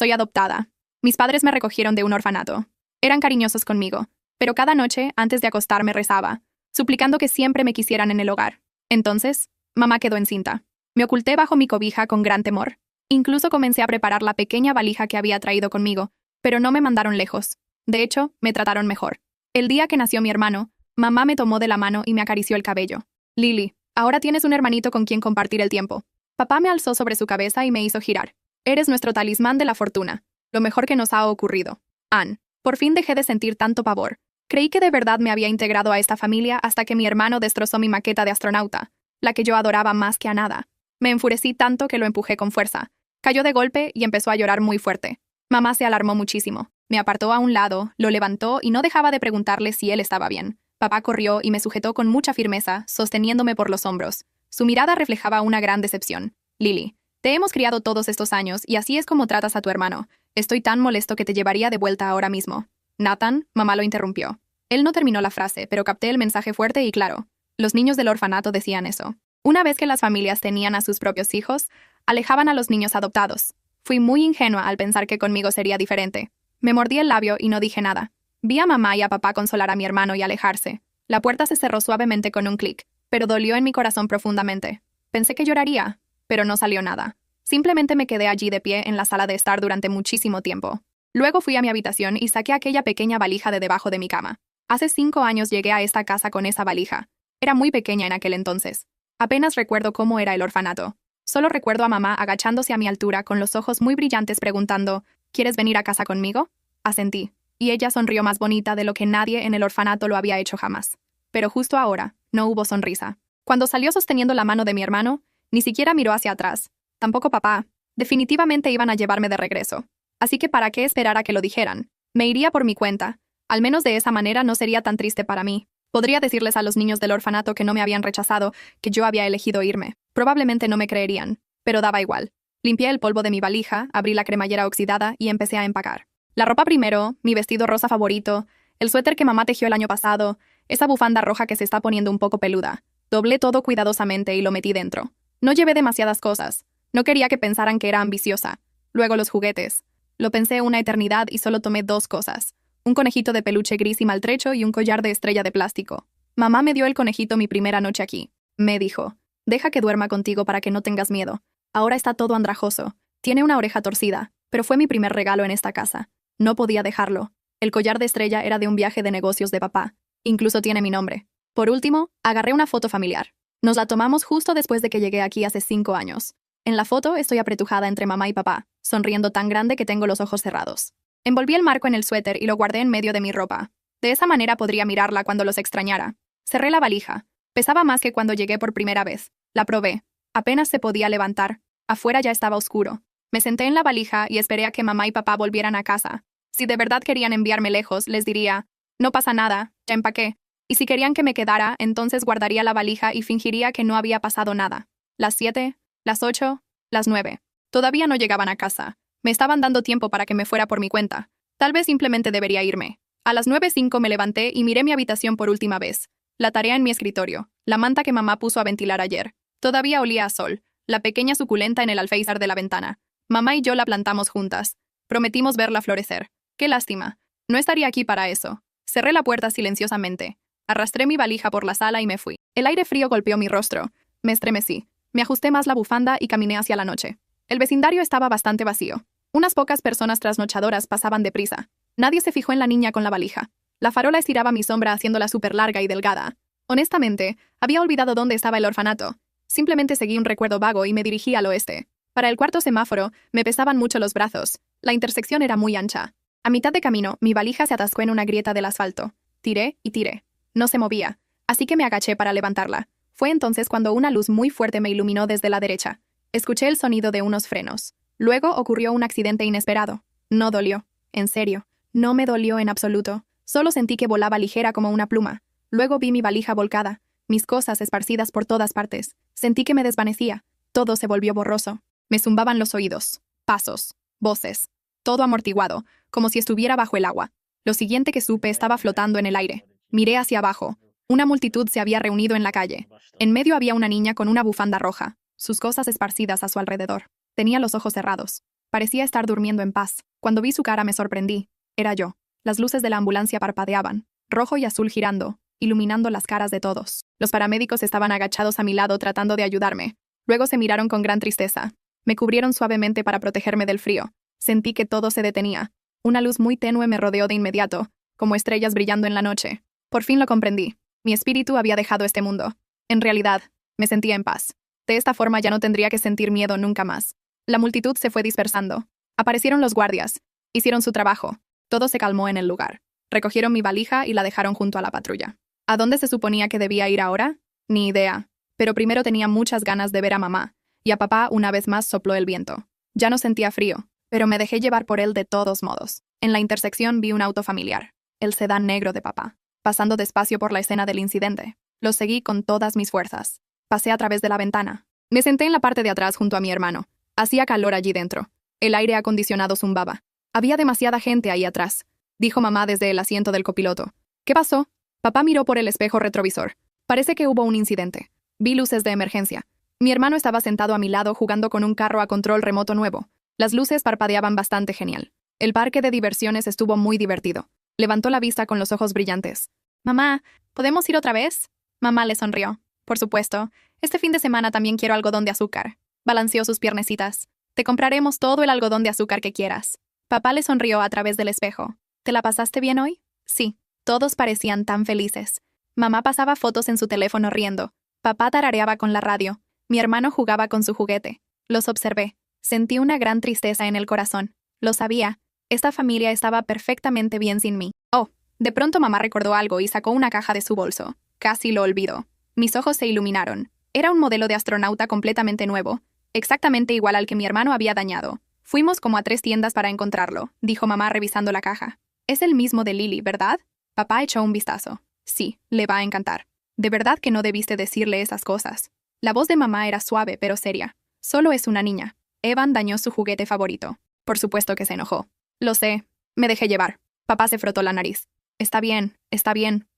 Soy adoptada. Mis padres me recogieron de un orfanato. Eran cariñosos conmigo, pero cada noche, antes de acostarme, rezaba, suplicando que siempre me quisieran en el hogar. Entonces, mamá quedó encinta. Me oculté bajo mi cobija con gran temor. Incluso comencé a preparar la pequeña valija que había traído conmigo, pero no me mandaron lejos. De hecho, me trataron mejor. El día que nació mi hermano, mamá me tomó de la mano y me acarició el cabello. Lily, ahora tienes un hermanito con quien compartir el tiempo. Papá me alzó sobre su cabeza y me hizo girar. Eres nuestro talismán de la fortuna. Lo mejor que nos ha ocurrido. Anne, por fin dejé de sentir tanto pavor. Creí que de verdad me había integrado a esta familia hasta que mi hermano destrozó mi maqueta de astronauta, la que yo adoraba más que a nada. Me enfurecí tanto que lo empujé con fuerza. Cayó de golpe y empezó a llorar muy fuerte. Mamá se alarmó muchísimo. Me apartó a un lado, lo levantó y no dejaba de preguntarle si él estaba bien. Papá corrió y me sujetó con mucha firmeza, sosteniéndome por los hombros. Su mirada reflejaba una gran decepción. Lily, te hemos criado todos estos años y así es como tratas a tu hermano. Estoy tan molesto que te llevaría de vuelta ahora mismo. Nathan, mamá lo interrumpió. Él no terminó la frase, pero capté el mensaje fuerte y claro. Los niños del orfanato decían eso. Una vez que las familias tenían a sus propios hijos, alejaban a los niños adoptados. Fui muy ingenua al pensar que conmigo sería diferente. Me mordí el labio y no dije nada. Vi a mamá y a papá consolar a mi hermano y alejarse. La puerta se cerró suavemente con un clic, pero dolió en mi corazón profundamente. Pensé que lloraría, pero no salió nada. Simplemente me quedé allí de pie en la sala de estar durante muchísimo tiempo. Luego fui a mi habitación y saqué aquella pequeña valija de debajo de mi cama. Hace 5 años llegué a esta casa con esa valija. Era muy pequeña en aquel entonces. Apenas recuerdo cómo era el orfanato. Solo recuerdo a mamá agachándose a mi altura con los ojos muy brillantes preguntando, ¿quieres venir a casa conmigo? Asentí, y ella sonrió más bonita de lo que nadie en el orfanato lo había hecho jamás. Pero justo ahora, no hubo sonrisa. Cuando salió sosteniendo la mano de mi hermano, ni siquiera miró hacia atrás. Tampoco papá. Definitivamente iban a llevarme de regreso. Así que ¿para qué esperar a que lo dijeran? Me iría por mi cuenta. Al menos de esa manera no sería tan triste para mí. Podría decirles a los niños del orfanato que no me habían rechazado, que yo había elegido irme. Probablemente no me creerían, pero daba igual. Limpié el polvo de mi valija, abrí la cremallera oxidada y empecé a empacar. La ropa primero, mi vestido rosa favorito, el suéter que mamá tejió el año pasado, esa bufanda roja que se está poniendo un poco peluda. Doblé todo cuidadosamente y lo metí dentro. No llevé demasiadas cosas. No quería que pensaran que era ambiciosa. Luego los juguetes. Lo pensé una eternidad y solo tomé 2 cosas. Un conejito de peluche gris y maltrecho y un collar de estrella de plástico. Mamá me dio el conejito mi primera noche aquí. Me dijo, deja que duerma contigo para que no tengas miedo. Ahora está todo andrajoso. Tiene una oreja torcida, pero fue mi primer regalo en esta casa. No podía dejarlo. El collar de estrella era de un viaje de negocios de papá. Incluso tiene mi nombre. Por último, agarré una foto familiar. Nos la tomamos justo después de que llegué aquí hace 5 años. En la foto estoy apretujada entre mamá y papá, sonriendo tan grande que tengo los ojos cerrados. Envolví el marco en el suéter y lo guardé en medio de mi ropa. De esa manera podría mirarla cuando los extrañara. Cerré la valija. Pesaba más que cuando llegué por primera vez. La probé. Apenas se podía levantar. Afuera ya estaba oscuro. Me senté en la valija y esperé a que mamá y papá volvieran a casa. Si de verdad querían enviarme lejos, les diría, no pasa nada, ya empaqué. Y si querían que me quedara, entonces guardaría la valija y fingiría que no había pasado nada. Las 7, las 8, las 9. Todavía no llegaban a casa. Me estaban dando tiempo para que me fuera por mi cuenta. Tal vez simplemente debería irme. A las 9:05 me levanté y miré mi habitación por última vez. La tarea en mi escritorio, la manta que mamá puso a ventilar ayer. Todavía olía a sol, la pequeña suculenta en el alféizar de la ventana. Mamá y yo la plantamos juntas. Prometimos verla florecer. Qué lástima. No estaría aquí para eso. Cerré la puerta silenciosamente. Arrastré mi valija por la sala y me fui. El aire frío golpeó mi rostro. Me estremecí. Me ajusté más la bufanda y caminé hacia la noche. El vecindario estaba bastante vacío. Unas pocas personas trasnochadoras pasaban deprisa. Nadie se fijó en la niña con la valija. La farola estiraba mi sombra haciéndola súper larga y delgada. Honestamente, había olvidado dónde estaba el orfanato. Simplemente seguí un recuerdo vago y me dirigí al oeste. Para el cuarto semáforo, me pesaban mucho los brazos. La intersección era muy ancha. A mitad de camino, mi valija se atascó en una grieta del asfalto. Tiré y tiré. No se movía, así que me agaché para levantarla. Fue entonces cuando una luz muy fuerte me iluminó desde la derecha. Escuché el sonido de unos frenos. Luego ocurrió un accidente inesperado. No dolió. En serio, no me dolió en absoluto. Solo sentí que volaba ligera como una pluma. Luego vi mi valija volcada, mis cosas esparcidas por todas partes. Sentí que me desvanecía. Todo se volvió borroso. Me zumbaban los oídos. Pasos. Voces. Todo amortiguado, como si estuviera bajo el agua. Lo siguiente que supe estaba flotando en el aire. Miré hacia abajo. Una multitud se había reunido en la calle. En medio había una niña con una bufanda roja, sus cosas esparcidas a su alrededor. Tenía los ojos cerrados. Parecía estar durmiendo en paz. Cuando vi su cara me sorprendí. Era yo. Las luces de la ambulancia parpadeaban, rojo y azul girando, iluminando las caras de todos. Los paramédicos estaban agachados a mi lado tratando de ayudarme. Luego se miraron con gran tristeza. Me cubrieron suavemente para protegerme del frío. Sentí que todo se detenía. Una luz muy tenue me rodeó de inmediato, como estrellas brillando en la noche. Por fin lo comprendí. Mi espíritu había dejado este mundo. En realidad, me sentía en paz. De esta forma ya no tendría que sentir miedo nunca más. La multitud se fue dispersando. Aparecieron los guardias. Hicieron su trabajo. Todo se calmó en el lugar. Recogieron mi valija y la dejaron junto a la patrulla. ¿A dónde se suponía que debía ir ahora? Ni idea. Pero primero tenía muchas ganas de ver a mamá, y a papá una vez más sopló el viento. Ya no sentía frío, pero me dejé llevar por él de todos modos. En la intersección vi un auto familiar, el sedán negro de papá, pasando despacio por la escena del incidente. Lo seguí con todas mis fuerzas. Pasé a través de la ventana. Me senté en la parte de atrás junto a mi hermano. Hacía calor allí dentro. El aire acondicionado zumbaba. Había demasiada gente ahí atrás, dijo mamá desde el asiento del copiloto. ¿Qué pasó? Papá miró por el espejo retrovisor. Parece que hubo un incidente. Vi luces de emergencia. Mi hermano estaba sentado a mi lado jugando con un carro a control remoto nuevo. Las luces parpadeaban bastante genial. El parque de diversiones estuvo muy divertido. Levantó la vista con los ojos brillantes. Mamá, ¿podemos ir otra vez? Mamá le sonrió. Por supuesto. Este fin de semana también quiero algodón de azúcar. Balanceó sus piernecitas. Te compraremos todo el algodón de azúcar que quieras. Papá le sonrió a través del espejo. ¿Te la pasaste bien hoy? Sí. Todos parecían tan felices. Mamá pasaba fotos en su teléfono riendo. Papá tarareaba con la radio. Mi hermano jugaba con su juguete. Los observé. Sentí una gran tristeza en el corazón. Lo sabía. Esta familia estaba perfectamente bien sin mí. Oh, de pronto mamá recordó algo y sacó una caja de su bolso. Casi lo olvidó. Mis ojos se iluminaron. Era un modelo de astronauta completamente nuevo, exactamente igual al que mi hermano había dañado. Fuimos como a 3 tiendas para encontrarlo, dijo mamá revisando la caja. Es el mismo de Lily, ¿verdad? Papá echó un vistazo. Sí, le va a encantar. De verdad que no debiste decirle esas cosas. La voz de mamá era suave pero seria. Solo es una niña. Evan dañó su juguete favorito. Por supuesto que se enojó. Lo sé. Me dejé llevar. Papá se frotó la nariz. Está bien.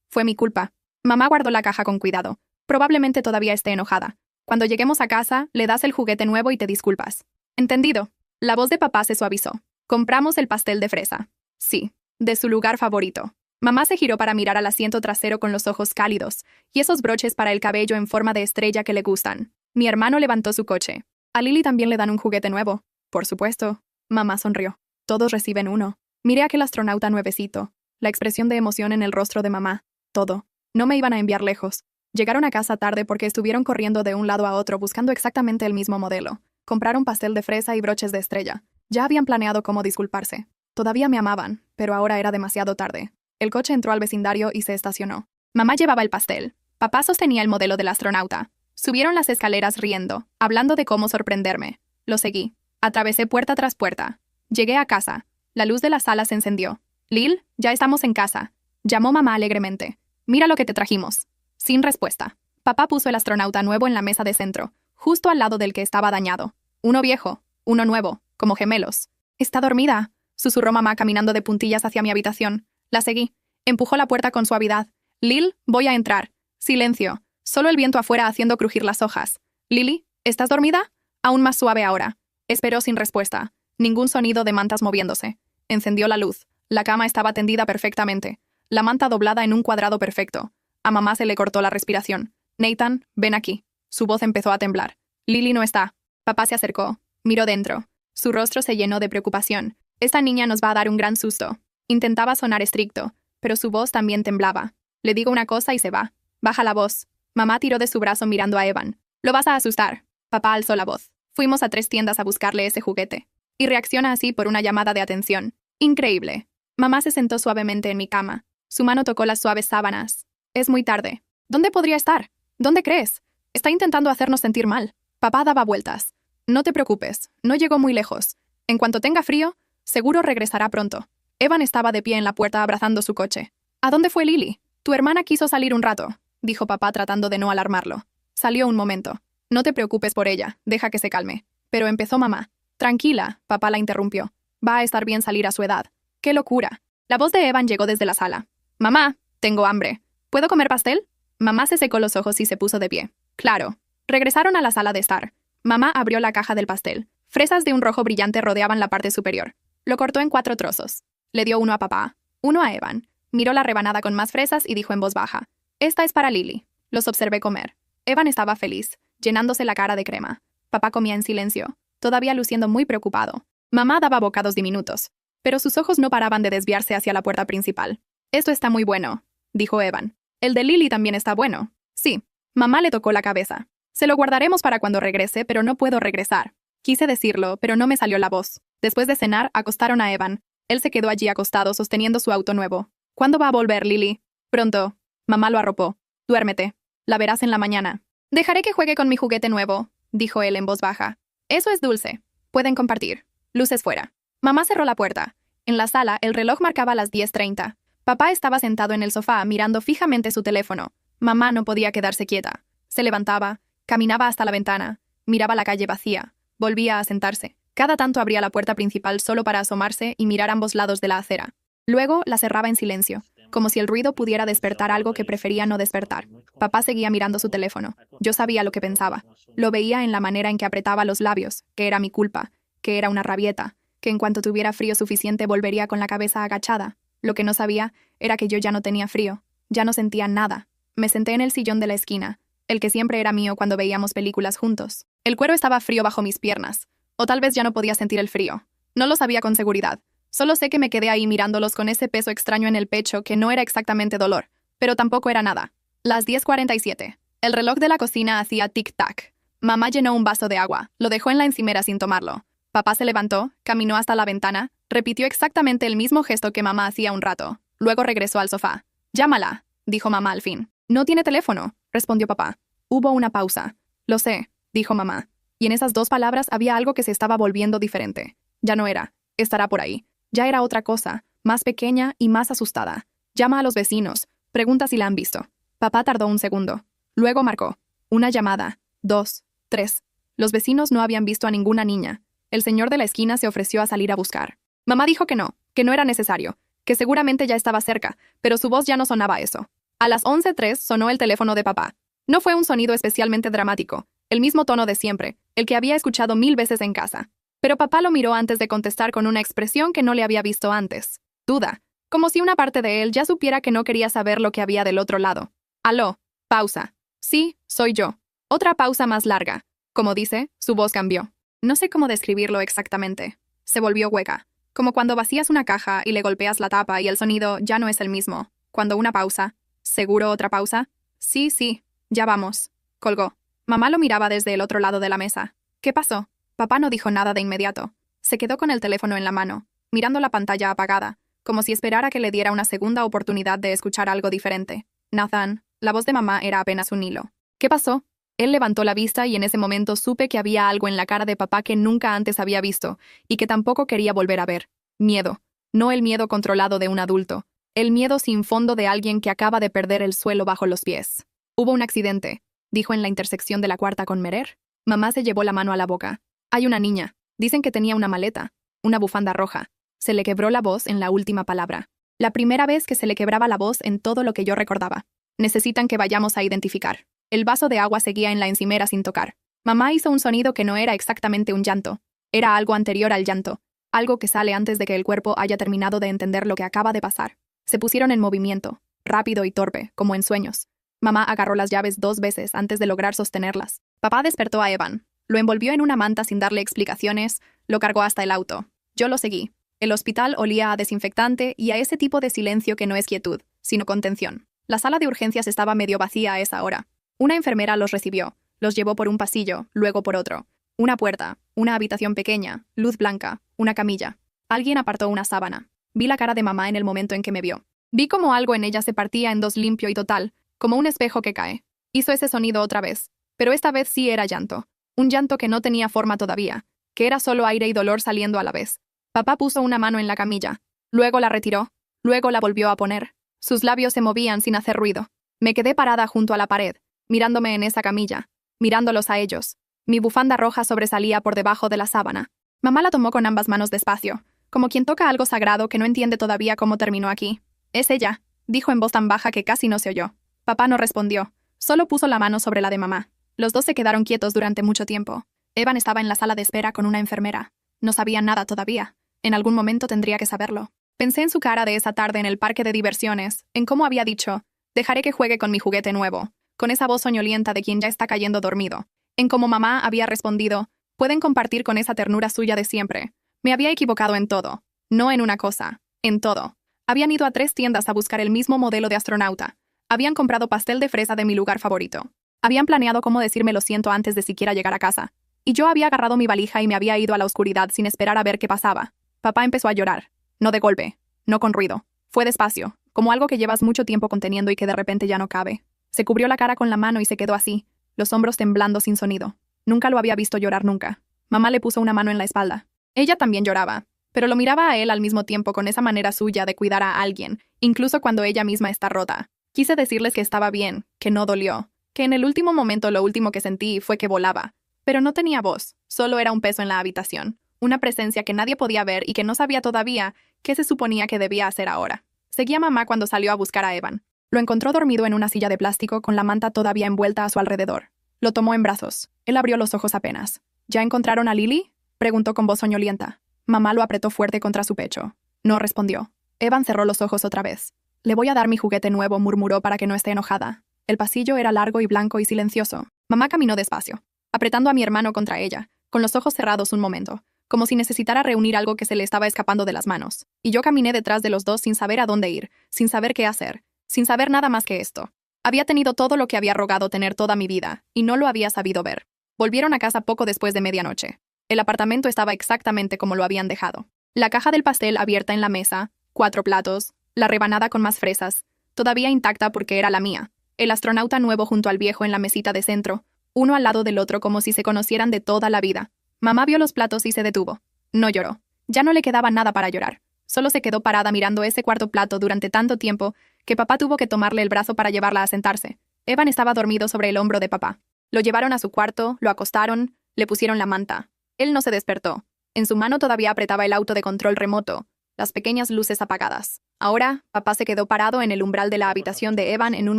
Fue mi culpa. Mamá guardó la caja con cuidado. Probablemente todavía esté enojada. Cuando lleguemos a casa, le das el juguete nuevo y te disculpas. Entendido. La voz de papá se suavizó. Compramos el pastel de fresa. Sí, de su lugar favorito. Mamá se giró para mirar al asiento trasero con los ojos cálidos y esos broches para el cabello en forma de estrella que le gustan. Mi hermano levantó su coche. A Lily también le dan un juguete nuevo. Por supuesto. Mamá sonrió. Todos reciben uno. Miré a aquel astronauta nuevecito. La expresión de emoción en el rostro de mamá. Todo. No me iban a enviar lejos. Llegaron a casa tarde porque estuvieron corriendo de un lado a otro buscando exactamente el mismo modelo. Compraron pastel de fresa y broches de estrella. Ya habían planeado cómo disculparse. Todavía me amaban, pero ahora era demasiado tarde. El coche entró al vecindario y se estacionó. Mamá llevaba el pastel. Papá sostenía el modelo del astronauta. Subieron las escaleras riendo, hablando de cómo sorprenderme. Lo seguí. Atravesé puerta tras puerta. Llegué a casa. La luz de la sala se encendió. Lil, ya estamos en casa. Llamó mamá alegremente. Mira lo que te trajimos. Sin respuesta. Papá puso el astronauta nuevo en la mesa de centro, justo al lado del que estaba dañado. Uno viejo, uno nuevo, como gemelos. Está dormida, susurró mamá caminando de puntillas hacia mi habitación. La seguí. Empujó la puerta con suavidad. Lil, voy a entrar. Silencio. Solo el viento afuera haciendo crujir las hojas. Lily, ¿estás dormida? Aún más suave ahora. Esperó sin respuesta. Ningún sonido de mantas moviéndose. Encendió la luz. La cama estaba tendida perfectamente. La manta doblada en un cuadrado perfecto. A mamá se le cortó la respiración. Nathan, ven aquí. Su voz empezó a temblar. Lily no está. Papá se acercó. Miró dentro. Su rostro se llenó de preocupación. Esta niña nos va a dar un gran susto. Intentaba sonar estricto, pero su voz también temblaba. Le digo una cosa y se va. Baja la voz. Mamá tiró de su brazo mirando a Evan. Lo vas a asustar. Papá alzó la voz. Fuimos a 3 tiendas a buscarle ese juguete. Y reacciona así por una llamada de atención. Increíble. Mamá se sentó suavemente en mi cama. Su mano tocó las suaves sábanas. Es muy tarde. ¿Dónde podría estar? ¿Dónde crees? Está intentando hacernos sentir mal. Papá daba vueltas. No te preocupes, no llegó muy lejos. En cuanto tenga frío, seguro regresará pronto. Evan estaba de pie en la puerta abrazando su coche. ¿A dónde fue Lily? Tu hermana quiso salir un rato, dijo papá tratando de no alarmarlo. Salió un momento. No te preocupes por ella, deja que se calme. Pero empezó mamá. Tranquila, papá la interrumpió. Va a estar bien salir a su edad. ¡Qué locura! La voz de Evan llegó desde la sala. Mamá, tengo hambre. ¿Puedo comer pastel? Mamá se secó los ojos y se puso de pie. Claro. Regresaron a la sala de estar. Mamá abrió la caja del pastel. Fresas de un rojo brillante rodeaban la parte superior. Lo cortó en 4 trozos. Le dio uno a papá, uno a Evan. Miró la rebanada con más fresas y dijo en voz baja: «Esta es para Lily». Los observé comer. Evan estaba feliz, llenándose la cara de crema. Papá comía en silencio, todavía luciendo muy preocupado. Mamá daba bocados diminutos, pero sus ojos no paraban de desviarse hacia la puerta principal. «Esto está muy bueno», dijo Evan. «El de Lily también está bueno». «Sí». Mamá le tocó la cabeza. «Se lo guardaremos para cuando regrese, pero no puedo regresar». Quise decirlo, pero no me salió la voz. Después de cenar, acostaron a Evan. Él se quedó allí acostado, sosteniendo su auto nuevo. «¿Cuándo va a volver, Lily?» «Pronto». Mamá lo arropó. «Duérmete. La verás en la mañana». «Dejaré que juegue con mi juguete nuevo», dijo él en voz baja. «Eso es dulce. Pueden compartir. Luces fuera». Mamá cerró la puerta. En la sala, el reloj marcaba las 10:30. Papá estaba sentado en el sofá, mirando fijamente su teléfono. Mamá no podía quedarse quieta. Se levantaba, caminaba hasta la ventana, miraba la calle vacía, volvía a sentarse. Cada tanto abría la puerta principal solo para asomarse y mirar ambos lados de la acera. Luego la cerraba en silencio, como si el ruido pudiera despertar algo que prefería no despertar. Papá seguía mirando su teléfono. Yo sabía lo que pensaba. Lo veía en la manera en que apretaba los labios, que era mi culpa, que era una rabieta, que en cuanto tuviera frío suficiente volvería con la cabeza agachada. Lo que no sabía era que yo ya no tenía frío, ya no sentía nada. Me senté en el sillón de la esquina, el que siempre era mío cuando veíamos películas juntos. El cuero estaba frío bajo mis piernas, o tal vez ya no podía sentir el frío. No lo sabía con seguridad. Solo sé que me quedé ahí mirándolos con ese peso extraño en el pecho que no era exactamente dolor, pero tampoco era nada. Las 10:47. El reloj de la cocina hacía tic-tac. Mamá llenó un vaso de agua, lo dejó en la encimera sin tomarlo. Papá se levantó, caminó hasta la ventana, repitió exactamente el mismo gesto que mamá hacía un rato. Luego regresó al sofá. «Llámala», dijo mamá al fin. «No tiene teléfono», respondió papá. Hubo una pausa. «Lo sé», dijo mamá. Y en esas 2 palabras había algo que se estaba volviendo diferente. Ya no era: «Estará por ahí». Ya era otra cosa, más pequeña y más asustada. «Llama a los vecinos. Pregunta si la han visto». Papá tardó un segundo. Luego marcó. 1 llamada. 2, 3. Los vecinos no habían visto a ninguna niña. El señor de la esquina se ofreció a salir a buscar. Mamá dijo que no era necesario, que seguramente ya estaba cerca, pero su voz ya no sonaba eso. A las 11:03 sonó el teléfono de papá. No fue un sonido especialmente dramático, el mismo tono de siempre, el que había escuchado 1000 veces en casa. Pero papá lo miró antes de contestar con una expresión que no le había visto antes. Duda, como si una parte de él ya supiera que no quería saber lo que había del otro lado. «Aló». Pausa. «Sí, soy yo». Otra pausa más larga. Como dice, su voz cambió. No sé cómo describirlo exactamente. Se volvió hueca. Como cuando vacías una caja y le golpeas la tapa y el sonido ya no es el mismo. Cuando una pausa. ¿Seguro otra pausa? Sí, ya vamos. Colgó. Mamá lo miraba desde el otro lado de la mesa. ¿Qué pasó? Papá no dijo nada de inmediato. Se quedó con el teléfono en la mano, mirando la pantalla apagada, como si esperara que le diera una segunda oportunidad de escuchar algo diferente. «Nathan», la voz de mamá era apenas un hilo. «¿Qué pasó?» Él levantó la vista y en ese momento supe que había algo en la cara de papá que nunca antes había visto y que tampoco quería volver a ver. Miedo. No el miedo controlado de un adulto. El miedo sin fondo de alguien que acaba de perder el suelo bajo los pies. «Hubo un accidente», dijo en la intersección de la 4ª con Merer. Mamá se llevó la mano a la boca. «Hay una niña. Dicen que tenía una maleta. Una bufanda roja». Se le quebró la voz en la última palabra. La primera vez que se le quebraba la voz en todo lo que yo recordaba. «Necesitan que vayamos a identificar». El vaso de agua seguía en la encimera sin tocar. Mamá hizo un sonido que no era exactamente un llanto. Era algo anterior al llanto. Algo que sale antes de que el cuerpo haya terminado de entender lo que acaba de pasar. Se pusieron en movimiento, rápido y torpe, como en sueños. Mamá agarró las llaves 2 veces antes de lograr sostenerlas. Papá despertó a Evan. Lo envolvió en una manta sin darle explicaciones, lo cargó hasta el auto. Yo lo seguí. El hospital olía a desinfectante y a ese tipo de silencio que no es quietud, sino contención. La sala de urgencias estaba medio vacía a esa hora. Una enfermera los recibió, los llevó por un pasillo, luego por otro. Una puerta, una habitación pequeña, luz blanca, una camilla. Alguien apartó una sábana. Vi la cara de mamá en el momento en que me vio. Vi como algo en ella se partía en 2 limpio y total, como un espejo que cae. Hizo ese sonido otra vez, pero esta vez sí era llanto. Un llanto que no tenía forma todavía, que era solo aire y dolor saliendo a la vez. Papá puso una mano en la camilla, luego la retiró, luego la volvió a poner. Sus labios se movían sin hacer ruido. Me quedé parada junto a la pared, mirándome en esa camilla, mirándolos a ellos. Mi bufanda roja sobresalía por debajo de la sábana. Mamá la tomó con ambas manos despacio, como quien toca algo sagrado que no entiende todavía cómo terminó aquí. «Es ella», dijo en voz tan baja que casi no se oyó. Papá no respondió, solo puso la mano sobre la de mamá. Los dos se quedaron quietos durante mucho tiempo. Evan estaba en la sala de espera con una enfermera. No sabía nada todavía. En algún momento tendría que saberlo. Pensé en su cara de esa tarde en el parque de diversiones, en cómo había dicho, dejaré que juegue con mi juguete nuevo, con esa voz soñolienta de quien ya está cayendo dormido. En cómo mamá había respondido, pueden compartir con esa ternura suya de siempre. Me había equivocado en todo. No en una cosa, en todo. Habían ido a 3 tiendas a buscar el mismo modelo de astronauta. Habían comprado pastel de fresa de mi lugar favorito. Habían planeado cómo decirme lo siento antes de siquiera llegar a casa. Y yo había agarrado mi valija y me había ido a la oscuridad sin esperar a ver qué pasaba. Papá empezó a llorar. No de golpe, no con ruido. Fue despacio, como algo que llevas mucho tiempo conteniendo y que de repente ya no cabe. Se cubrió la cara con la mano y se quedó así, los hombros temblando sin sonido. Nunca lo había visto llorar nunca. Mamá le puso una mano en la espalda. Ella también lloraba, pero lo miraba a él al mismo tiempo con esa manera suya de cuidar a alguien, incluso cuando ella misma está rota. Quise decirles que estaba bien, que no dolió, que en el último momento lo último que sentí fue que volaba. Pero no tenía voz, solo era un peso en la habitación, una presencia que nadie podía ver y que no sabía todavía qué se suponía que debía hacer ahora. Seguía a mamá cuando salió a buscar a Evan. Lo encontró dormido en una silla de plástico con la manta todavía envuelta a su alrededor. Lo tomó en brazos. Él abrió los ojos apenas. ¿Ya encontraron a Lily?, preguntó con voz soñolienta. Mamá lo apretó fuerte contra su pecho. No respondió. Evan cerró los ojos otra vez. Le voy a dar mi juguete nuevo, murmuró para que no esté enojada. El pasillo era largo y blanco y silencioso. Mamá caminó despacio, apretando a mi hermano contra ella, con los ojos cerrados un momento, como si necesitara reunir algo que se le estaba escapando de las manos. Y yo caminé detrás de los dos sin saber a dónde ir, sin saber qué hacer, sin saber nada más que esto. Había tenido todo lo que había rogado tener toda mi vida, y no lo había sabido ver. Volvieron a casa poco después de medianoche. El apartamento estaba exactamente como lo habían dejado. La caja del pastel abierta en la mesa, 4 platos, la rebanada con más fresas, todavía intacta porque era la mía, el astronauta nuevo junto al viejo en la mesita de centro, uno al lado del otro como si se conocieran de toda la vida. Mamá vio los platos y se detuvo. No lloró. Ya no le quedaba nada para llorar. Solo se quedó parada mirando ese cuarto plato durante tanto tiempo que papá tuvo que tomarle el brazo para llevarla a sentarse. Evan estaba dormido sobre el hombro de papá. Lo llevaron a su cuarto, lo acostaron, le pusieron la manta. Él no se despertó. En su mano todavía apretaba el auto de control remoto, las pequeñas luces apagadas. Ahora, papá se quedó parado en el umbral de la habitación de Evan en un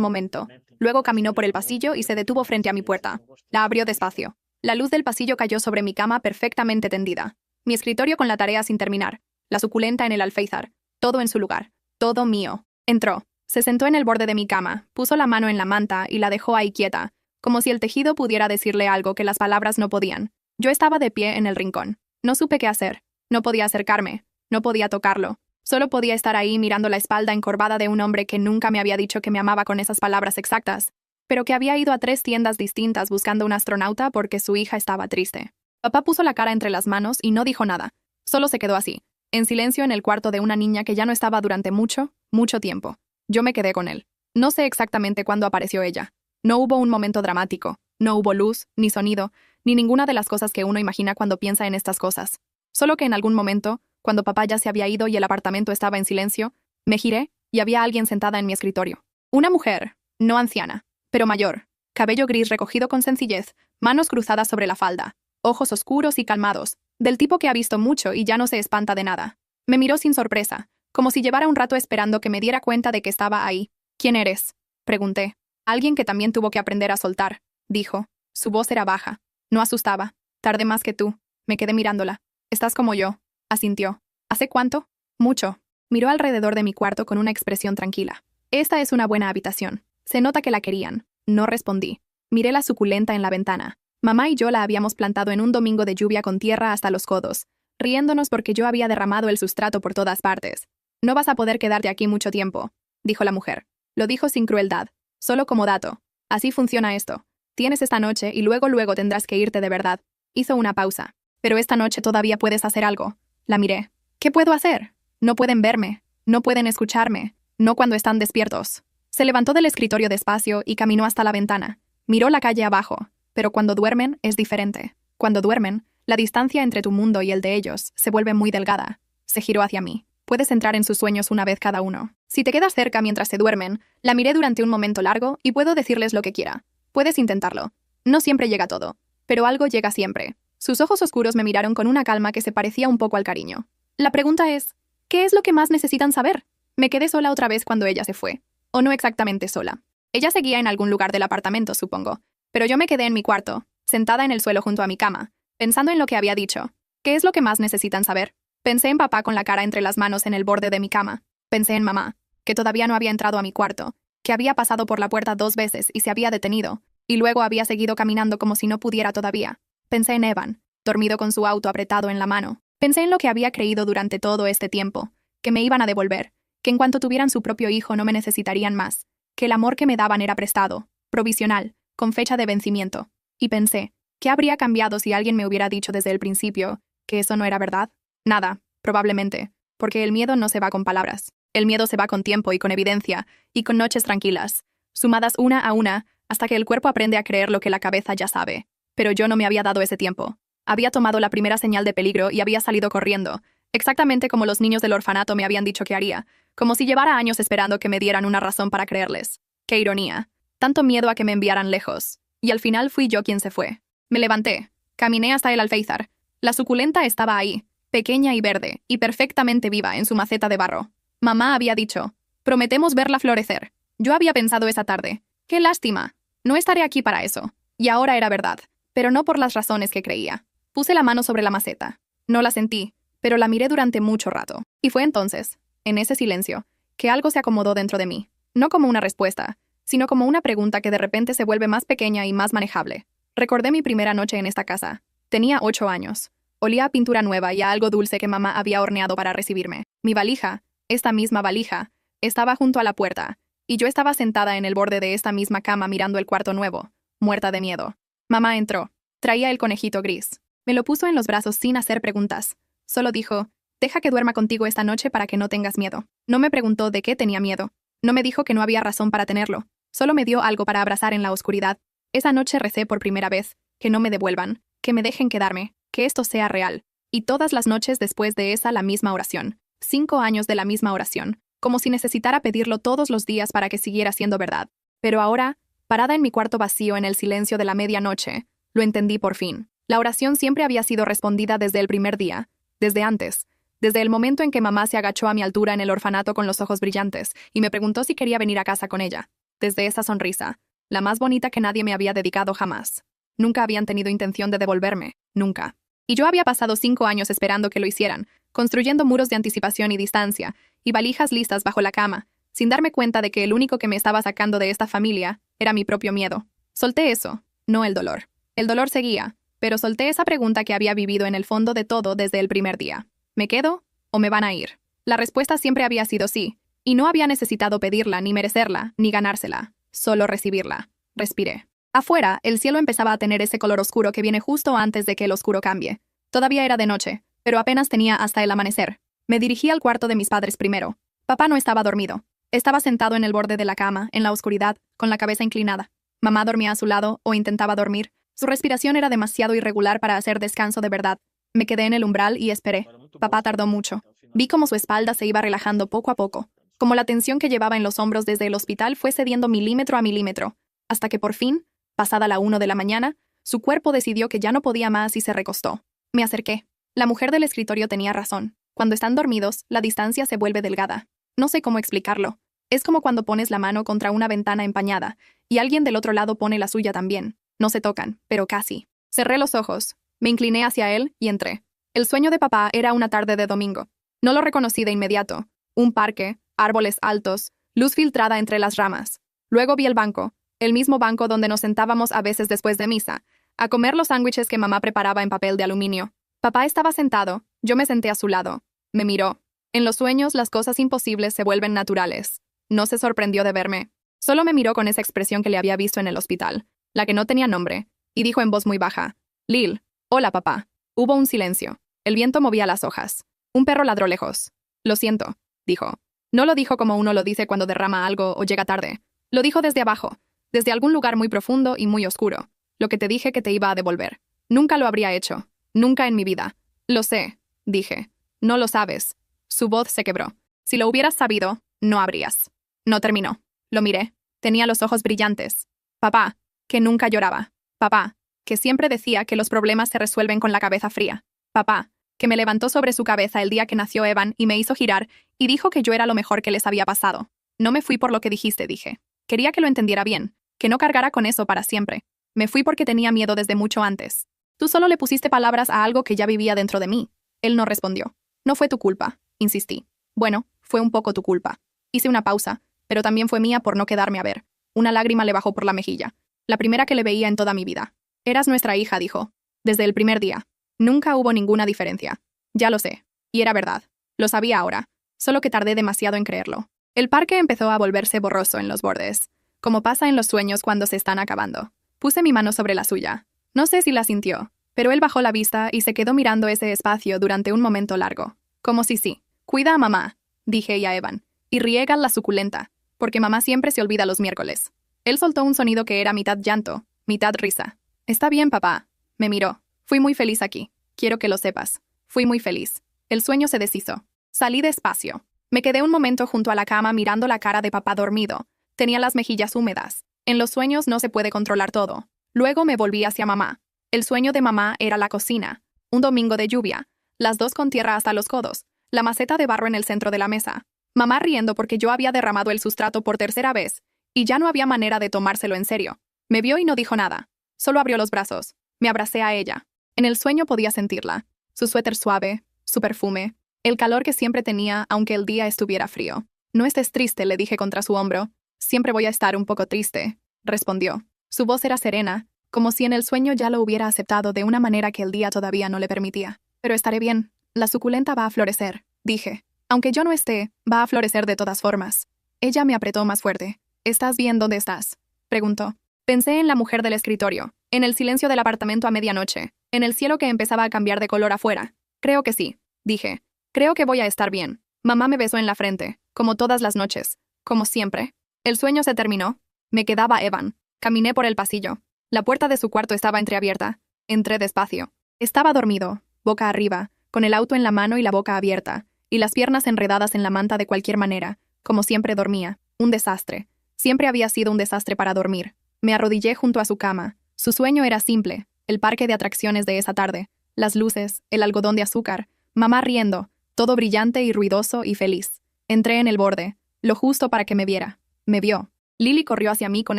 momento. Luego caminó por el pasillo y se detuvo frente a mi puerta. La abrió despacio. La luz del pasillo cayó sobre mi cama perfectamente tendida. Mi escritorio con la tarea sin terminar. La suculenta en el alféizar. Todo en su lugar. Todo mío. Entró. Se sentó en el borde de mi cama, puso la mano en la manta y la dejó ahí quieta, como si el tejido pudiera decirle algo que las palabras no podían. Yo estaba de pie en el rincón. No supe qué hacer. No podía acercarme. No podía tocarlo. Solo podía estar ahí mirando la espalda encorvada de un hombre que nunca me había dicho que me amaba con esas palabras exactas, pero que había ido a 3 tiendas distintas buscando un astronauta porque su hija estaba triste. Papá puso la cara entre las manos y no dijo nada. Solo se quedó así, en silencio en el cuarto de una niña que ya no estaba durante mucho, mucho tiempo. Yo me quedé con él. No sé exactamente cuándo apareció ella. No hubo un momento dramático. No hubo luz, ni sonido, ni ninguna de las cosas que uno imagina cuando piensa en estas cosas. Solo que en algún momento, cuando papá ya se había ido y el apartamento estaba en silencio, me giré y había alguien sentada en mi escritorio. Una mujer, no anciana, pero mayor, cabello gris recogido con sencillez, manos cruzadas sobre la falda, ojos oscuros y calmados, del tipo que ha visto mucho y ya no se espanta de nada. Me miró sin sorpresa, como si llevara un rato esperando que me diera cuenta de que estaba ahí. ¿Quién eres?, pregunté. Alguien que también tuvo que aprender a soltar, dijo. Su voz era baja. No asustaba. Tardé más que tú. Me quedé mirándola. Estás como yo, asintió. ¿Hace cuánto? Mucho. Miró alrededor de mi cuarto con una expresión tranquila. Esta es una buena habitación. Se nota que la querían. No respondí. Miré la suculenta en la ventana. Mamá y yo la habíamos plantado en un domingo de lluvia con tierra hasta los codos, riéndonos porque yo había derramado el sustrato por todas partes. No vas a poder quedarte aquí mucho tiempo, dijo la mujer. Lo dijo sin crueldad, solo como dato. Así funciona esto. Tienes esta noche y luego tendrás que irte de verdad. Hizo una pausa. Pero esta noche todavía puedes hacer algo. La miré. ¿Qué puedo hacer? No pueden verme. No pueden escucharme. No cuando están despiertos. Se levantó del escritorio despacio y caminó hasta la ventana. Miró la calle abajo. Pero cuando duermen es diferente. Cuando duermen, la distancia entre tu mundo y el de ellos se vuelve muy delgada. Se giró hacia mí. Puedes entrar en sus sueños una vez cada uno. Si te quedas cerca mientras se duermen, la miré durante un momento largo y puedo decirles lo que quiera. Puedes intentarlo. No siempre llega todo, pero algo llega siempre. Sus ojos oscuros me miraron con una calma que se parecía un poco al cariño. La pregunta es, ¿qué es lo que más necesitan saber? Me quedé sola otra vez cuando ella se fue. O no exactamente sola. Ella seguía en algún lugar del apartamento, supongo. Pero yo me quedé en mi cuarto, sentada en el suelo junto a mi cama, pensando en lo que había dicho. ¿Qué es lo que más necesitan saber? Pensé en papá con la cara entre las manos en el borde de mi cama. Pensé en mamá, que todavía no había entrado a mi cuarto, que había pasado por la puerta 2 veces y se había detenido, y luego había seguido caminando como si no pudiera todavía. Pensé en Evan, dormido con su auto apretado en la mano. Pensé en lo que había creído durante todo este tiempo, que me iban a devolver, que en cuanto tuvieran su propio hijo no me necesitarían más, que el amor que me daban era prestado, provisional, con fecha de vencimiento. Y pensé, ¿qué habría cambiado si alguien me hubiera dicho desde el principio que eso no era verdad? Nada, probablemente, porque el miedo no se va con palabras. El miedo se va con tiempo y con evidencia, y con noches tranquilas, sumadas una a una, hasta que el cuerpo aprende a creer lo que la cabeza ya sabe. Pero yo no me había dado ese tiempo. Había tomado la primera señal de peligro y había salido corriendo, exactamente como los niños del orfanato me habían dicho que haría, como si llevara años esperando que me dieran una razón para creerles. ¡Qué ironía! Tanto miedo a que me enviaran lejos. Y al final fui yo quien se fue. Me levanté, caminé hasta el alféizar. La suculenta estaba ahí, pequeña y verde, y perfectamente viva en su maceta de barro. Mamá había dicho, prometemos verla florecer. Yo había pensado esa tarde, qué lástima, no estaré aquí para eso. Y ahora era verdad, pero no por las razones que creía. Puse la mano sobre la maceta. No la sentí, pero la miré durante mucho rato. Y fue entonces, en ese silencio, que algo se acomodó dentro de mí. No como una respuesta, sino como una pregunta que de repente se vuelve más pequeña y más manejable. Recordé mi primera noche en esta casa. Tenía 8 años. Olía a pintura nueva y a algo dulce que mamá había horneado para recibirme. Mi valija, esta misma valija, estaba junto a la puerta, y yo estaba sentada en el borde de esta misma cama mirando el cuarto nuevo, muerta de miedo. Mamá entró. Traía el conejito gris. Me lo puso en los brazos sin hacer preguntas. Solo dijo, deja que duerma contigo esta noche para que no tengas miedo. No me preguntó de qué tenía miedo. No me dijo que no había razón para tenerlo. Solo me dio algo para abrazar en la oscuridad. Esa noche recé por primera vez, que no me devuelvan, que me dejen quedarme, que esto sea real. Y todas las noches después de esa la misma oración. 5 años de la misma oración, como si necesitara pedirlo todos los días para que siguiera siendo verdad. Pero ahora, parada en mi cuarto vacío en el silencio de la medianoche, lo entendí por fin. La oración siempre había sido respondida desde el primer día, desde antes, desde el momento en que mamá se agachó a mi altura en el orfanato con los ojos brillantes y me preguntó si quería venir a casa con ella. Desde esa sonrisa, la más bonita que nadie me había dedicado jamás. Nunca habían tenido intención de devolverme, nunca. Y yo había pasado 5 años esperando que lo hicieran, construyendo muros de anticipación y distancia, y valijas listas bajo la cama, sin darme cuenta de que el único que me estaba sacando de esta familia era mi propio miedo. Solté eso, no el dolor. El dolor seguía, pero solté esa pregunta que había vivido en el fondo de todo desde el primer día. ¿Me quedo o me van a ir? La respuesta siempre había sido sí, y no había necesitado pedirla, ni merecerla, ni ganársela, solo recibirla. Respiré. Afuera, el cielo empezaba a tener ese color oscuro que viene justo antes de que el oscuro cambie. Todavía era de noche, pero apenas tenía hasta el amanecer. Me dirigí al cuarto de mis padres primero. Papá no estaba dormido. Estaba sentado en el borde de la cama, en la oscuridad, con la cabeza inclinada. Mamá dormía a su lado, o intentaba dormir. Su respiración era demasiado irregular para hacer descanso de verdad. Me quedé en el umbral y esperé. Papá tardó mucho. Vi cómo su espalda se iba relajando poco a poco, como la tensión que llevaba en los hombros desde el hospital fue cediendo milímetro a milímetro, hasta que por fin, pasada la 1 de la mañana, su cuerpo decidió que ya no podía más y se recostó. Me acerqué. La mujer del escritorio tenía razón. Cuando están dormidos, la distancia se vuelve delgada. No sé cómo explicarlo. Es como cuando pones la mano contra una ventana empañada, y alguien del otro lado pone la suya también. No se tocan, pero casi. Cerré los ojos. Me incliné hacia él y entré. El sueño de papá era una tarde de domingo. No lo reconocí de inmediato. Un parque, árboles altos, luz filtrada entre las ramas. Luego vi el banco, el mismo banco donde nos sentábamos a veces después de misa, a comer los sándwiches que mamá preparaba en papel de aluminio. Papá estaba sentado, yo me senté a su lado. Me miró. En los sueños las cosas imposibles se vuelven naturales. No se sorprendió de verme. Solo me miró con esa expresión que le había visto en el hospital, la que no tenía nombre, y dijo en voz muy baja, Lil, hola papá. Hubo un silencio. El viento movía las hojas. Un perro ladró lejos. Lo siento, dijo. No lo dijo como uno lo dice cuando derrama algo o llega tarde. Lo dijo desde abajo, desde algún lugar muy profundo y muy oscuro. Lo que te dije que te iba a devolver. Nunca lo habría hecho. Nunca en mi vida. Lo sé, dije. No lo sabes. Su voz se quebró. Si lo hubieras sabido, no habrías. No terminó. Lo miré. Tenía los ojos brillantes. Papá, que nunca lloraba. Papá, que siempre decía que los problemas se resuelven con la cabeza fría. Papá, que me levantó sobre su cabeza el día que nació Evan y me hizo girar y dijo que yo era lo mejor que les había pasado. No me fui por lo que dijiste, dije. Quería que lo entendiera bien, que no cargara con eso para siempre. Me fui porque tenía miedo desde mucho antes. Tú solo le pusiste palabras a algo que ya vivía dentro de mí. Él no respondió. No fue tu culpa, insistí. Bueno, fue un poco tu culpa. Hice una pausa, pero también fue mía por no quedarme a ver. Una lágrima le bajó por la mejilla. La primera que le veía en toda mi vida. Eras nuestra hija, dijo. Desde el primer día. Nunca hubo ninguna diferencia. Ya lo sé. Y era verdad. Lo sabía ahora. Solo que tardé demasiado en creerlo. El parque empezó a volverse borroso en los bordes, como pasa en los sueños cuando se están acabando. Puse mi mano sobre la suya. No sé si la sintió, pero él bajó la vista y se quedó mirando ese espacio durante un momento largo. Como si sí. Cuida a mamá, dije y a Evan. Y riega la suculenta, porque mamá siempre se olvida los miércoles. Él soltó un sonido que era mitad llanto, mitad risa. Está bien, papá. Me miró. Fui muy feliz aquí. Quiero que lo sepas. Fui muy feliz. El sueño se deshizo. Salí despacio. Me quedé un momento junto a la cama mirando la cara de papá dormido. Tenía las mejillas húmedas. En los sueños no se puede controlar todo. Luego me volví hacia mamá. El sueño de mamá era la cocina. Un domingo de lluvia. Las dos con tierra hasta los codos. La maceta de barro en el centro de la mesa. Mamá riendo porque yo había derramado el sustrato por tercera vez. Y ya no había manera de tomárselo en serio. Me vio y no dijo nada. Solo abrió los brazos. Me abracé a ella. En el sueño podía sentirla. Su suéter suave, su perfume, el calor que siempre tenía aunque el día estuviera frío. No estés triste, le dije contra su hombro. Siempre voy a estar un poco triste, respondió. Su voz era serena, como si en el sueño ya lo hubiera aceptado de una manera que el día todavía no le permitía. Pero estaré bien. La suculenta va a florecer, dije. Aunque yo no esté, va a florecer de todas formas. Ella me apretó más fuerte. ¿Estás bien donde estás?, preguntó. Pensé en la mujer del escritorio, en el silencio del apartamento a medianoche, en el cielo que empezaba a cambiar de color afuera. Creo que sí, dije. Creo que voy a estar bien. Mamá me besó en la frente, como todas las noches, como siempre. El sueño se terminó. Me quedaba Evan. Caminé por el pasillo. La puerta de su cuarto estaba entreabierta. Entré despacio. Estaba dormido, boca arriba, con el auto en la mano y la boca abierta, y las piernas enredadas en la manta de cualquier manera, como siempre dormía. Un desastre. Siempre había sido un desastre para dormir. Me arrodillé junto a su cama. Su sueño era simple, el parque de atracciones de esa tarde, las luces, el algodón de azúcar, mamá riendo, todo brillante y ruidoso y feliz. Entré en el borde, lo justo para que me viera. Me vio. Lily corrió hacia mí con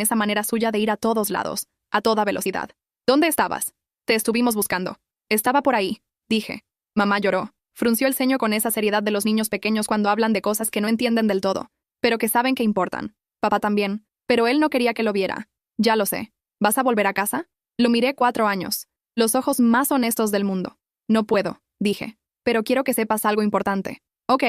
esa manera suya de ir a todos lados, a toda velocidad. ¿Dónde estabas? Te estuvimos buscando. Estaba por ahí, dije. Mamá lloró. Frunció el ceño con esa seriedad de los niños pequeños cuando hablan de cosas que no entienden del todo, pero que saben que importan. Papá también, pero él no quería que lo viera. Ya lo sé. ¿Vas a volver a casa? Lo miré 4 años. Los ojos más honestos del mundo. No puedo, dije. Pero quiero que sepas algo importante. Ok.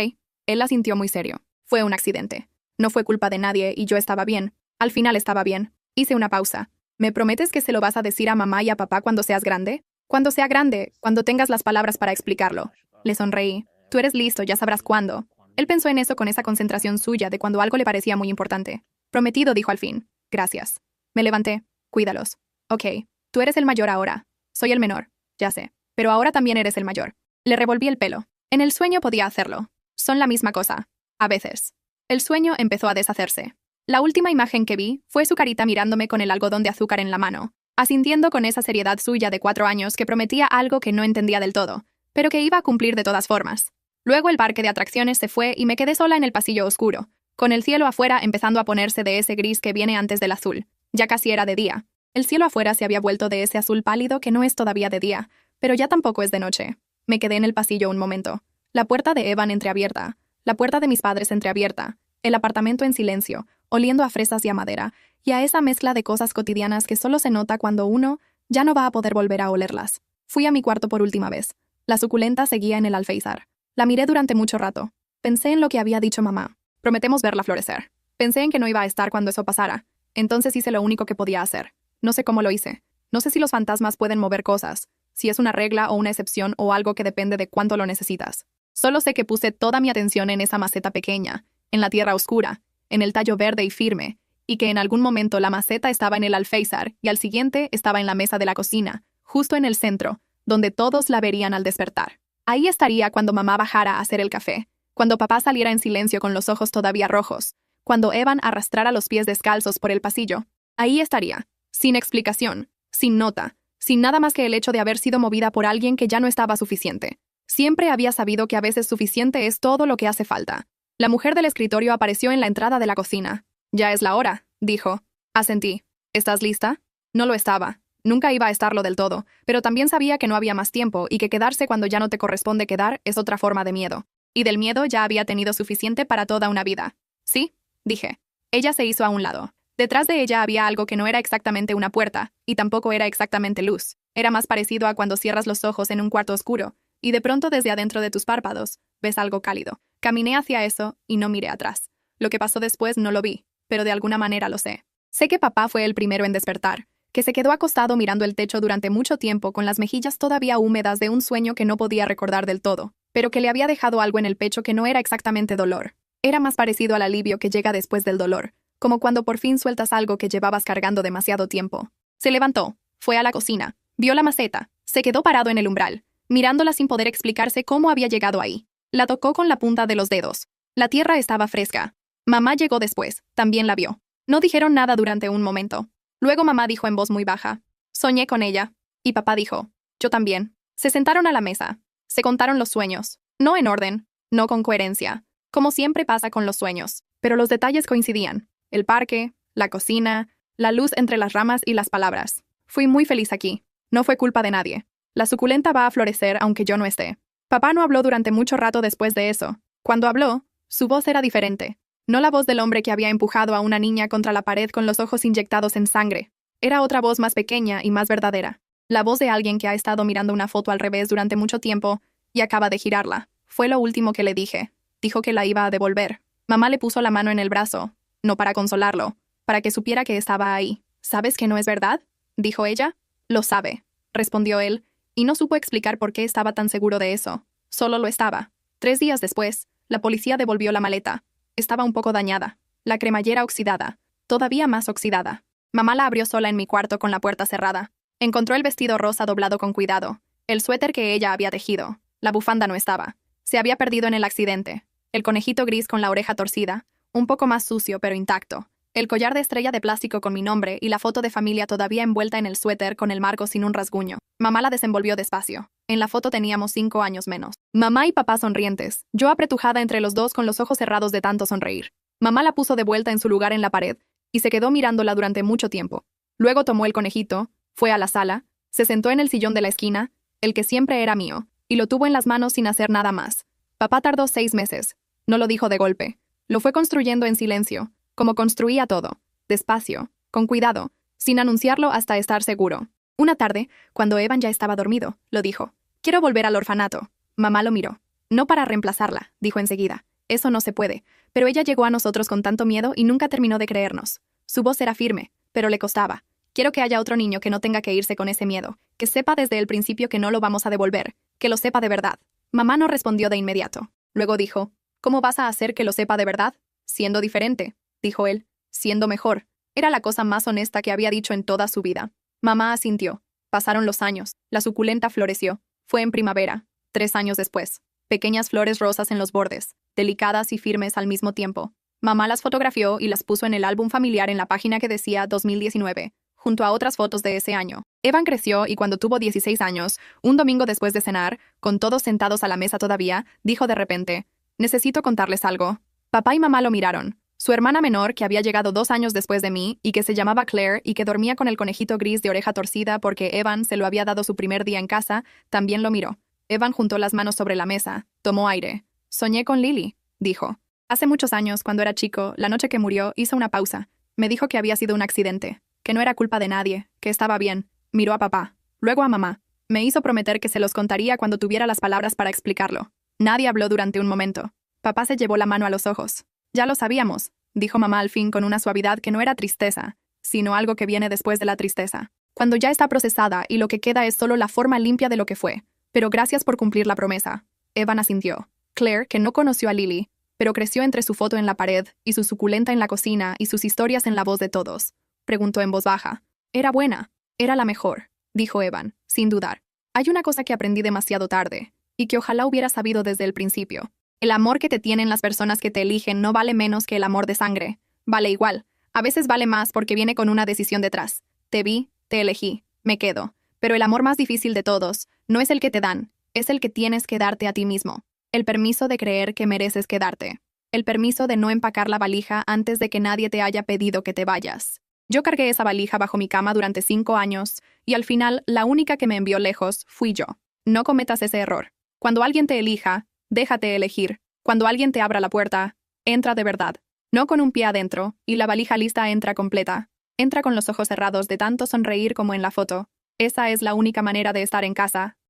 Él la sintió muy serio. Fue un accidente. No fue culpa de nadie y yo estaba bien. Al final estaba bien. Hice una pausa. ¿Me prometes que se lo vas a decir a mamá y a papá cuando seas grande? Cuando sea grande, cuando tengas las palabras para explicarlo. Le sonreí. Tú eres listo, ya sabrás cuándo. Él pensó en eso con esa concentración suya de cuando algo le parecía muy importante. Prometido, dijo al fin. Gracias. Me levanté. Cuídalos. Ok. Tú eres el mayor ahora. Soy el menor. Ya sé. Pero ahora también eres el mayor. Le revolví el pelo. En el sueño podía hacerlo. Son la misma cosa. A veces. El sueño empezó a deshacerse. La última imagen que vi fue su carita mirándome con el algodón de azúcar en la mano, asintiendo con esa seriedad suya de 4 años que prometía algo que no entendía del todo, pero que iba a cumplir de todas formas. Luego el parque de atracciones se fue y me quedé sola en el pasillo oscuro, con el cielo afuera empezando a ponerse de ese gris que viene antes del azul. Ya casi era de día. El cielo afuera se había vuelto de ese azul pálido que no es todavía de día, pero ya tampoco es de noche. Me quedé en el pasillo un momento. La puerta de Evan entreabierta, la puerta de mis padres entreabierta, el apartamento en silencio, oliendo a fresas y a madera, y a esa mezcla de cosas cotidianas que solo se nota cuando uno ya no va a poder volver a olerlas. Fui a mi cuarto por última vez. La suculenta seguía en el alféizar. La miré durante mucho rato. Pensé en lo que había dicho mamá. Prometemos verla florecer. Pensé en que no iba a estar cuando eso pasara. Entonces hice lo único que podía hacer. No sé cómo lo hice. No sé si los fantasmas pueden mover cosas, si es una regla o una excepción o algo que depende de cuánto lo necesitas. Solo sé que puse toda mi atención en esa maceta pequeña, en la tierra oscura, en el tallo verde y firme, y que en algún momento la maceta estaba en el alféizar y al siguiente estaba en la mesa de la cocina, justo en el centro, donde todos la verían al despertar. Ahí estaría cuando mamá bajara a hacer el café, cuando papá saliera en silencio con los ojos todavía rojos, cuando Evan arrastrara los pies descalzos por el pasillo. Ahí estaría, sin explicación, sin nota, sin nada más que el hecho de haber sido movida por alguien que ya no estaba suficiente. Siempre había sabido que a veces suficiente es todo lo que hace falta. La mujer del escritorio apareció en la entrada de la cocina. «Ya es la hora», dijo. Asentí. «¿Estás lista?» No lo estaba. Nunca iba a estarlo del todo, pero también sabía que no había más tiempo y que quedarse cuando ya no te corresponde quedar es otra forma de miedo. Y del miedo ya había tenido suficiente para toda una vida. ¿Sí? Dije. Ella se hizo a un lado. Detrás de ella había algo que no era exactamente una puerta, y tampoco era exactamente luz. Era más parecido a cuando cierras los ojos en un cuarto oscuro, y de pronto desde adentro de tus párpados ves algo cálido. Caminé hacia eso y no miré atrás. Lo que pasó después no lo vi, pero de alguna manera lo sé. Sé que papá fue el primero en despertar, que se quedó acostado mirando el techo durante mucho tiempo con las mejillas todavía húmedas de un sueño que no podía recordar del todo, pero que le había dejado algo en el pecho que no era exactamente dolor. Era más parecido al alivio que llega después del dolor, como cuando por fin sueltas algo que llevabas cargando demasiado tiempo. Se levantó, fue a la cocina, vio la maceta, se quedó parado en el umbral, mirándola sin poder explicarse cómo había llegado ahí. La tocó con la punta de los dedos. La tierra estaba fresca. Mamá llegó después, también la vio. No dijeron nada durante un momento. Luego mamá dijo en voz muy baja, soñé con ella. Y papá dijo, yo también. Se sentaron a la mesa. Se contaron los sueños. No en orden, no con coherencia, como siempre pasa con los sueños, pero los detalles coincidían. El parque, la cocina, la luz entre las ramas y las palabras. Fui muy feliz aquí. No fue culpa de nadie. La suculenta va a florecer aunque yo no esté. Papá no habló durante mucho rato después de eso. Cuando habló, su voz era diferente. No la voz del hombre que había empujado a una niña contra la pared con los ojos inyectados en sangre. Era otra voz más pequeña y más verdadera. La voz de alguien que ha estado mirando una foto al revés durante mucho tiempo y acaba de girarla. Fue lo último que le dije. Dijo que la iba a devolver. Mamá le puso la mano en el brazo. No para consolarlo, para que supiera que estaba ahí. ¿Sabes que no es verdad?, dijo ella. Lo sabe, respondió él, y no supo explicar por qué estaba tan seguro de eso. Solo lo estaba. 3 días después, la policía devolvió la maleta. Estaba un poco dañada. La cremallera oxidada. Todavía más oxidada. Mamá la abrió sola en mi cuarto con la puerta cerrada. Encontró el vestido rosa doblado con cuidado. El suéter que ella había tejido. La bufanda no estaba. Se había perdido en el accidente. El conejito gris con la oreja torcida. Un poco más sucio, pero intacto. El collar de estrella de plástico con mi nombre y la foto de familia todavía envuelta en el suéter con el marco sin un rasguño. Mamá la desenvolvió despacio. En la foto teníamos 5 años menos. Mamá y papá sonrientes, yo apretujada entre los dos con los ojos cerrados de tanto sonreír. Mamá la puso de vuelta en su lugar en la pared y se quedó mirándola durante mucho tiempo. Luego tomó el conejito, fue a la sala, se sentó en el sillón de la esquina, el que siempre era mío, y lo tuvo en las manos sin hacer nada más. Papá tardó 6 meses. No lo dijo de golpe. Lo fue construyendo en silencio, como construía todo, despacio, con cuidado, sin anunciarlo hasta estar seguro. Una tarde, cuando Evan ya estaba dormido, lo dijo. Quiero volver al orfanato. Mamá lo miró. No para reemplazarla, dijo enseguida. Eso no se puede. Pero ella llegó a nosotros con tanto miedo y nunca terminó de creernos. Su voz era firme, pero le costaba. Quiero que haya otro niño que no tenga que irse con ese miedo, que sepa desde el principio que no lo vamos a devolver, que lo sepa de verdad. Mamá no respondió de inmediato. Luego dijo, ¿cómo vas a hacer que lo sepa de verdad? Siendo diferente, dijo él, siendo mejor. Era la cosa más honesta que había dicho en toda su vida. Mamá asintió. Pasaron los años. La suculenta floreció. Fue en primavera. 3 años después. Pequeñas flores rosas en los bordes, delicadas y firmes al mismo tiempo. Mamá las fotografió y las puso en el álbum familiar en la página que decía 2019, junto a otras fotos de ese año. Evan creció y cuando tuvo 16 años, un domingo después de cenar, con todos sentados a la mesa todavía, dijo de repente, necesito contarles algo. Papá y mamá lo miraron. Su hermana menor, que había llegado 2 años después de mí y que se llamaba Claire y que dormía con el conejito gris de oreja torcida porque Evan se lo había dado su primer día en casa, también lo miró. Evan juntó las manos sobre la mesa, tomó aire. Soñé con Lily, dijo. Hace muchos años, cuando era chico, la noche que murió, hizo una pausa. Me dijo que había sido un accidente, que no era culpa de nadie, que estaba bien. Miró a papá, luego a mamá. Me hizo prometer que se los contaría cuando tuviera las palabras para explicarlo. Nadie habló durante un momento. Papá se llevó la mano a los ojos. Ya lo sabíamos, dijo mamá al fin con una suavidad que no era tristeza, sino algo que viene después de la tristeza. Cuando ya está procesada y lo que queda es solo la forma limpia de lo que fue. Pero gracias por cumplir la promesa. Evan asintió. Claire, que no conoció a Lily, pero creció entre su foto en la pared y su suculenta en la cocina y sus historias en la voz de todos, preguntó en voz baja. Era buena. Era la mejor, dijo Evan, sin dudar. Hay una cosa que aprendí demasiado tarde, y que ojalá hubiera sabido desde el principio. El amor que te tienen las personas que te eligen no vale menos que el amor de sangre. Vale igual. A veces vale más porque viene con una decisión detrás. Te vi, te elegí, me quedo. Pero el amor más difícil de todos no es el que te dan, es el que tienes que darte a ti mismo. El permiso de creer que mereces quedarte. El permiso de no empacar la valija antes de que nadie te haya pedido que te vayas. Yo cargué esa valija bajo mi cama durante 5 años, y al final la única que me envió lejos fui yo. No cometas ese error. Cuando alguien te elija, déjate elegir. Cuando alguien te abra la puerta, entra de verdad. No con un pie adentro, y la valija lista entra completa. Entra con los ojos cerrados de tanto sonreír como en la foto. Esa es la única manera de estar en casa.